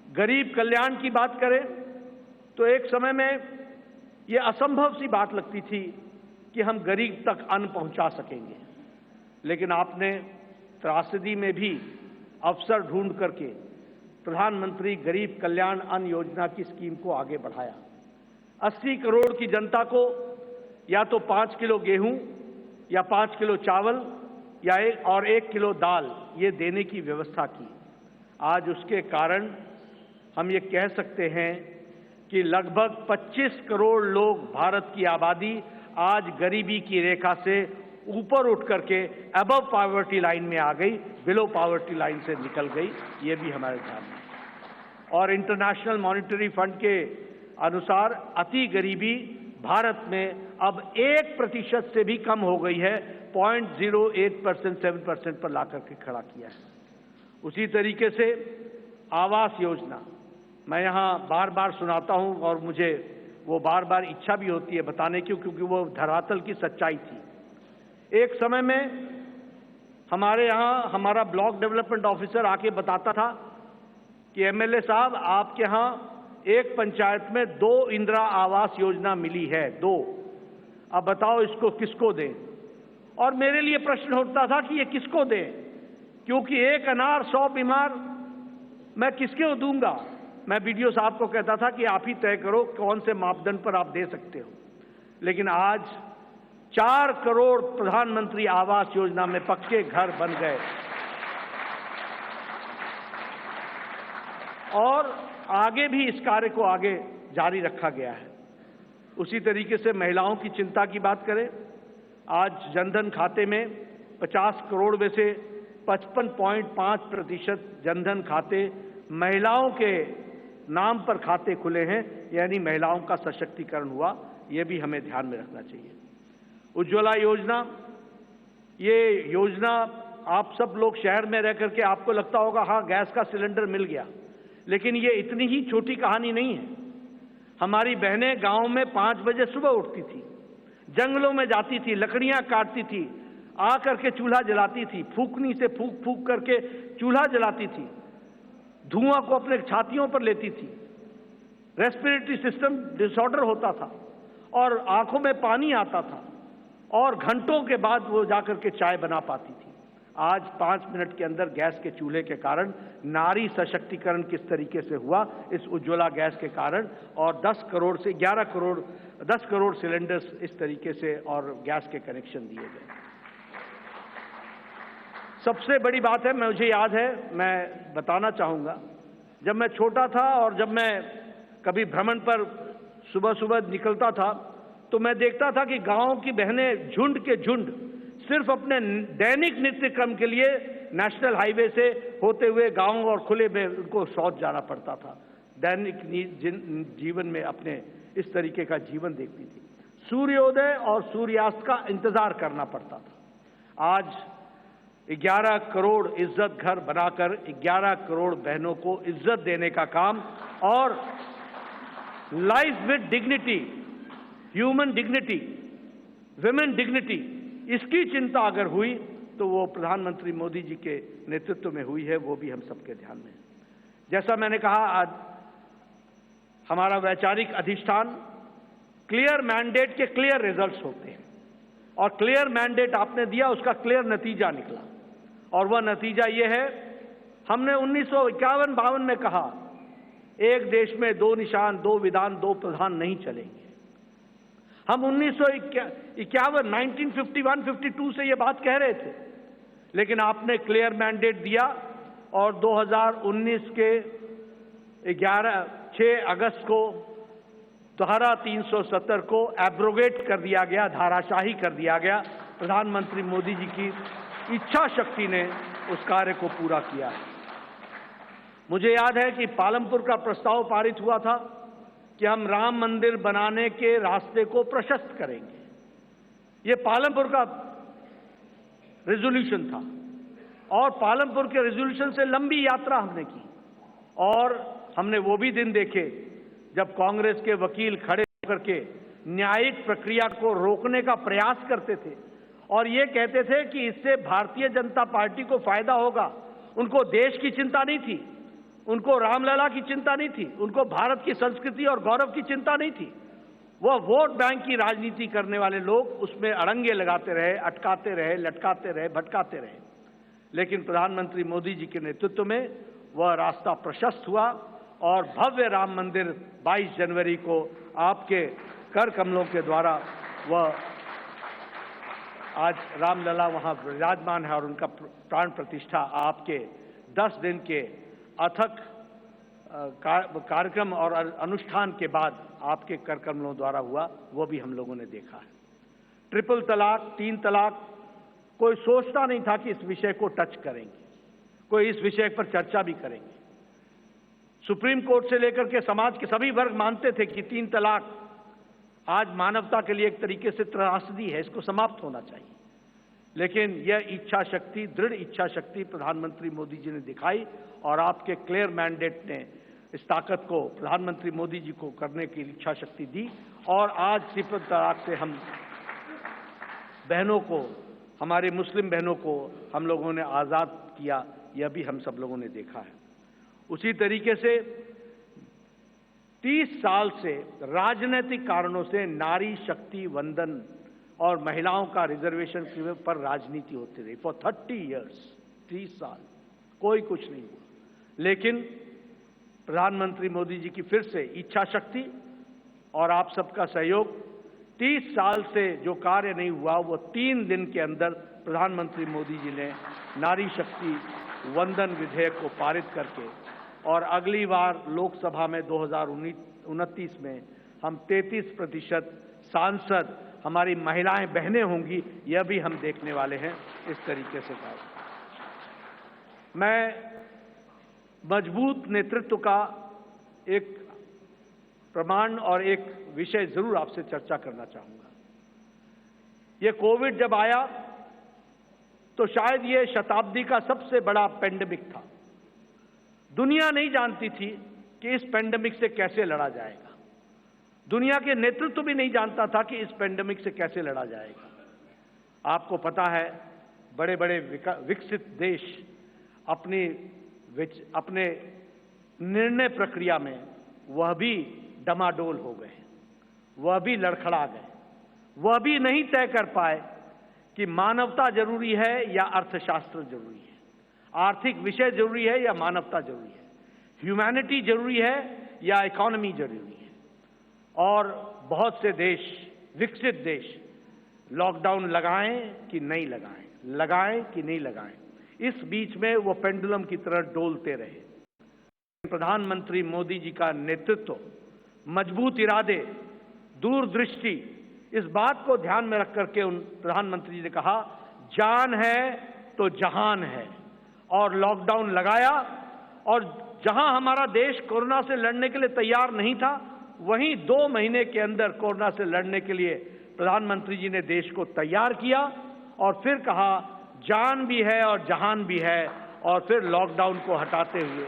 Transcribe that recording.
गरीब कल्याण की बात करें तो एक समय में ये असंभव सी बात लगती थी कि हम गरीब तक अन्न पहुंचा सकेंगे, लेकिन आपने त्रासदी में भी अवसर ढूंढ करके प्रधानमंत्री गरीब कल्याण अन्न योजना की स्कीम को आगे बढ़ाया। 80 करोड़ की जनता को या तो 5 किलो गेहूं या 5 किलो चावल या 1 किलो दाल ये देने की व्यवस्था की। आज उसके कारण हम ये कह सकते हैं कि लगभग 25 करोड़ लोग, भारत की आबादी आज गरीबी की रेखा से ऊपर उठ करके अबव पॉवर्टी लाइन में आ गई, बिलो पॉवर्टी लाइन से निकल गई। ये भी हमारे ध्यान में। और इंटरनेशनल मॉनिटरी फंड के अनुसार अति गरीबी भारत में अब 1% से भी कम हो गई है, 0.08%, 7% पर लाकर के खड़ा किया है। उसी तरीके से आवास योजना मैं यहाँ बार बार सुनाता हूँ और मुझे वो बार बार इच्छा भी होती है बताने की, क्योंकि वो धरातल की सच्चाई थी। एक समय में हमारे यहाँ हमारा ब्लॉक डेवलपमेंट ऑफिसर आके बताता था कि एमएलए साहब आपके यहाँ एक पंचायत में 2 इंदिरा आवास योजना मिली है, 2। अब बताओ इसको किसको दें? और मेरे लिए प्रश्न उठता था कि ये किसको दें, क्योंकि एक अनार 100 बीमार मैं किसके दूंगा? मैं बीडीओ साहब को कहता था कि आप ही तय करो कौन से मापदंड पर आप दे सकते हो। लेकिन आज 4 करोड़ प्रधानमंत्री आवास योजना में पक्के घर बन गए और आगे भी इस कार्य को आगे जारी रखा गया है। उसी तरीके से महिलाओं की चिंता की बात करें, आज जनधन खाते में 50 करोड़ में से 55.5% जनधन खाते महिलाओं के नाम पर खाते खुले हैं, यानी महिलाओं का सशक्तिकरण हुआ। ये भी हमें ध्यान में रखना चाहिए। उज्ज्वला योजना, ये योजना आप सब लोग शहर में रह करके आपको लगता होगा हाँ गैस का सिलेंडर मिल गया, लेकिन ये इतनी ही छोटी कहानी नहीं है। हमारी बहनें गांव में 5 बजे सुबह उठती थी, जंगलों में जाती थी, लकड़ियां काटती थी, आ करके चूल्हा जलाती थी, फूकनी से फूक फूक करके चूल्हा जलाती थी, धुआं को अपने छातियों पर लेती थी, रेस्पिरेटरी सिस्टम डिसऑर्डर होता था और आंखों में पानी आता था और घंटों के बाद वो जाकर के चाय बना पाती थी। आज 5 मिनट के अंदर गैस के चूल्हे के कारण नारी सशक्तिकरण किस तरीके से हुआ, इस उज्ज्वला गैस के कारण, और 10 करोड़ से 10 करोड़ सिलेंडर्स इस तरीके से और गैस के कनेक्शन दिए गए। सबसे बड़ी बात है, मुझे याद है, मैं बताना चाहूँगा, जब मैं छोटा था और जब मैं कभी भ्रमण पर सुबह सुबह निकलता था तो मैं देखता था कि गाँव की बहनें झुंड के झुंड सिर्फ अपने दैनिक नित्य क्रम के लिए नेशनल हाईवे से होते हुए गाँव और खुले में उनको शौच जाना पड़ता था। दैनिक जीवन में अपने इस तरीके का जीवन देखती थी। सूर्योदय और सूर्यास्त का इंतजार करना पड़ता था। आज 11 करोड़ इज्जत घर बनाकर 11 करोड़ बहनों को इज्जत देने का काम और life with dignity, human dignity, women dignity, इसकी चिंता अगर हुई तो वो प्रधानमंत्री मोदी जी के नेतृत्व में हुई है, वो भी हम सबके ध्यान में है। जैसा मैंने कहा, आज हमारा वैचारिक अधिष्ठान क्लियर मैंडेट के क्लियर रिजल्ट्स होते हैं और क्लियर मैंडेट आपने दिया, उसका क्लियर नतीजा निकला और वह नतीजा ये है, हमने 1951-52 में कहा एक देश में 2 निशान, 2 विधान, 2 प्रधान नहीं चलेंगे। हम 1951-52 से ये बात कह रहे थे, लेकिन आपने क्लियर मैंडेट दिया और 2019 के 6 अगस्त को धारा 370 को एब्रोगेट कर दिया गया, धाराशाही कर दिया गया। प्रधानमंत्री मोदी जी की इच्छा शक्ति ने उस कार्य को पूरा किया। मुझे याद है कि पालमपुर का प्रस्ताव पारित हुआ था कि हम राम मंदिर बनाने के रास्ते को प्रशस्त करेंगे। ये पालमपुर का रेजोल्यूशन था और पालमपुर के रेजोल्यूशन से लंबी यात्रा हमने की और हमने वो भी दिन देखे जब कांग्रेस के वकील खड़े होकर के न्यायिक प्रक्रिया को रोकने का प्रयास करते थे और ये कहते थे कि इससे भारतीय जनता पार्टी को फायदा होगा। उनको देश की चिंता नहीं थी, उनको रामलला की चिंता नहीं थी, उनको भारत की संस्कृति और गौरव की चिंता नहीं थी। वह वोट बैंक की राजनीति करने वाले लोग उसमें अड़ंगे लगाते रहे, अटकाते रहे, लटकाते रहे, भटकाते रहे। लेकिन प्रधानमंत्री मोदी जी के नेतृत्व में वह रास्ता प्रशस्त हुआ और भव्य राम मंदिर 22 जनवरी को आपके कर कमलों के द्वारा वह आज रामलला वहां विराजमान है और उनका प्राण प्रतिष्ठा आपके 10 दिन के अथक कार्यक्रम और अनुष्ठान के बाद आपके कर कमलों द्वारा हुआ, वो भी हम लोगों ने देखा है। ट्रिपल तलाक, 3 तलाक, कोई सोचता नहीं था कि इस विषय को टच करेंगे, कोई इस विषय पर चर्चा भी करेंगे। सुप्रीम कोर्ट से लेकर के समाज के सभी वर्ग मानते थे कि 3 तलाक आज मानवता के लिए एक तरीके से त्रासदी है, इसको समाप्त होना चाहिए। लेकिन यह इच्छा शक्ति, दृढ़ इच्छा शक्ति प्रधानमंत्री मोदी जी ने दिखाई और आपके क्लियर मैंडेट ने इस ताकत को प्रधानमंत्री मोदी जी को करने की इच्छा शक्ति दी और आज ट्रिपल तलाक से हम बहनों को, हमारे मुस्लिम बहनों को हम लोगों ने आज़ाद किया, यह भी हम सब लोगों ने देखा है। उसी तरीके से 30 साल से राजनीतिक कारणों से नारी शक्ति वंदन और महिलाओं का रिजर्वेशन पर राजनीति होती रही फॉर 30 इयर्स, 30 साल कोई कुछ नहीं हुआ। लेकिन प्रधानमंत्री मोदी जी की फिर से इच्छा शक्ति और आप सबका सहयोग, 30 साल से जो कार्य नहीं हुआ वो 3 दिन के अंदर प्रधानमंत्री मोदी जी ने नारी शक्ति वंदन विधेयक को पारित करके और अगली बार लोकसभा में 2029 में हम 33% सांसद हमारी महिलाएं बहनें होंगी, यह भी हम देखने वाले हैं। इस तरीके से कार्य मैं मजबूत नेतृत्व का एक प्रमाण और एक विषय जरूर आपसे चर्चा करना चाहूंगा। यह कोविड जब आया तो शायद यह शताब्दी का सबसे बड़ा पेंडेमिक था। दुनिया नहीं जानती थी कि इस पेंडेमिक से कैसे लड़ा जाएगा। दुनिया के नेतृत्व भी नहीं जानता था कि इस पेंडेमिक से कैसे लड़ा जाएगा। आपको पता है, बड़े बड़े विकसित देश अपने निर्णय प्रक्रिया में वह भी डमाडोल हो गए, वह भी लड़खड़ा गए, वह भी नहीं तय कर पाए कि मानवता जरूरी है या अर्थशास्त्र जरूरी है, आर्थिक विषय जरूरी है या मानवता जरूरी है, ह्यूमैनिटी जरूरी है या इकोनॉमी जरूरी है। और बहुत से देश, विकसित देश, लॉकडाउन लगाएं कि नहीं लगाएं, लगाएं कि नहीं लगाएं, इस बीच में वो पेंडुलम की तरह डोलते रहे। प्रधानमंत्री मोदी जी का नेतृत्व, मजबूत इरादे, दूरदृष्टि, इस बात को ध्यान में रख करके उन प्रधानमंत्री जी ने कहा, जान है तो जहान है, और लॉकडाउन लगाया। और जहां हमारा देश कोरोना से लड़ने के लिए तैयार नहीं था, वहीं 2 महीने के अंदर कोरोना से लड़ने के लिए प्रधानमंत्री जी ने देश को तैयार किया और फिर कहा जान भी है और जहान भी है, और फिर लॉकडाउन को हटाते हुए